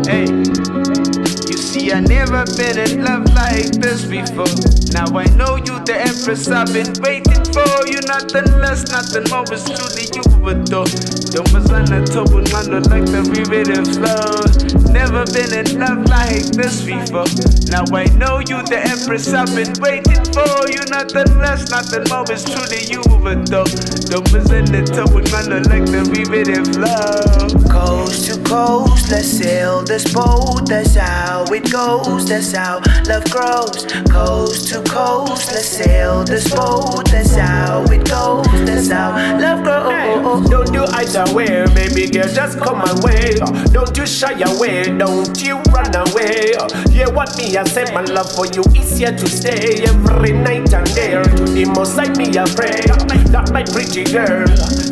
Hey, you see, I never been in love like this before. Now I know you, the empress I've been waiting for. You nothing less, nothing more, it's truly you adore. Don't mazana tobu ngalo like the river flow. Never been in love like this before. Now I know you, the empress I've been waiting for. You nothing less, nothing more, it's truly you adore. Don't mazana tobu ngalo like the river flow. Coast to coast, let's sail this boat. That's how it goes, that's how love grows. Coast to coast, let's sail this boat. That's how it goes, that's how love grows. Hey, don't you either way, baby girl, just come my way. Don't you shy away, don't you run away. Yeah, what me I say, my love for you is here to stay. Every night and day, to the most I me a pray that my pretty girl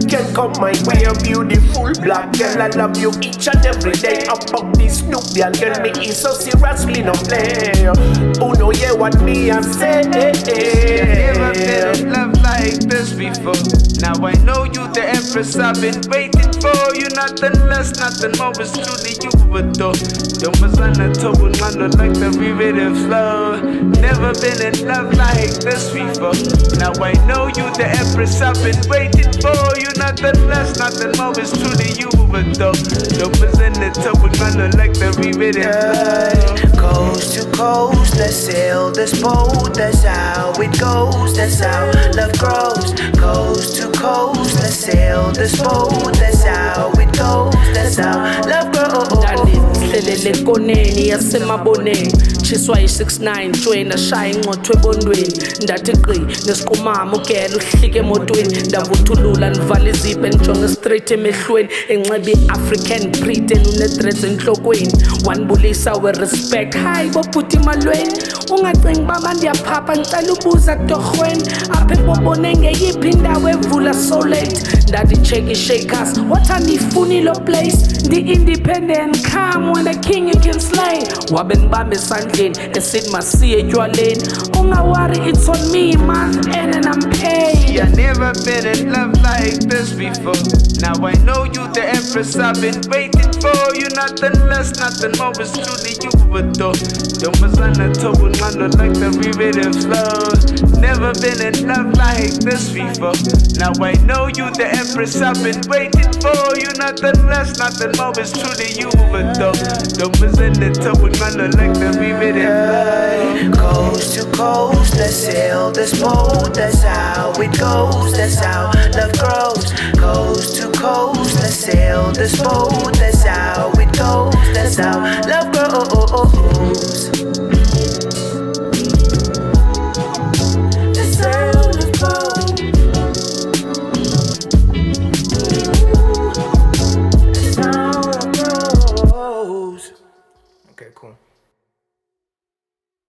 can come my way. A beautiful black girl, I love you each and every day. About this Nubian girl, me is so seriously no play. Oh no, yeah, what me I say. Never been in love like this before. Now I know you, the empress I've been waiting for. You nothing less, nothing more, it's truly you adore. Don't mazana tobu ngalo like the river flow. Never been in love like this before. Now I know you, the empress I've been waiting for. You nothing less, nothing more, it's truly you adore. Don't mazana tobu ngalo like the river flow. Coast to coast, let's sail this boat. That's how it goes, that's how love grows. Coast to coast, let's sail this boat. That's how it goes, that's how love grows. Ndandihlelela koneni yasemaboneni chiswa i-69 join ashaya ingqothwe ebondweni ndathi gqi nesiqumama ugela uhlike emotweni ndavuthulula nivala izipho njonge straight emehlweni enxibe i-African Britain une-dreads enhlokweni wanibulisa we-respect hayi bobhuti emalweni ungacingi baba ndiyaphapha ngicela ubuza kutorhweni apha ebobone ngeyiphi indawo evula so late ndathi check i-shakers what andiyifuni lo place ndi-independent come when the king you can slay wabe nibambe esandleni esithi masiye etywaleni ungawari it's on me month end and I'm paid. I never been in love like this before. Now I know you, the empress I've been waiting for. You nothing less, nothing more, it's truly you adore. Don't mazana tobu ngalo like the river flow. Never been in love like this before. Now I know you, the empress I've been waiting for. You nothing less, nothing more, it's truly you adore. Don't mazana tobu ngalo like the river flow. Coast to coast, let's sail this boat. That's how it goes, that's how love grows. Coast to coast, let's sail this boat. That's how it goes, that's how love grows.